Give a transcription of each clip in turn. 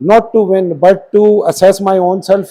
not to win but to assess my own self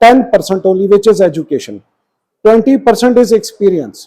10% only which is education. 20% is experience.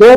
2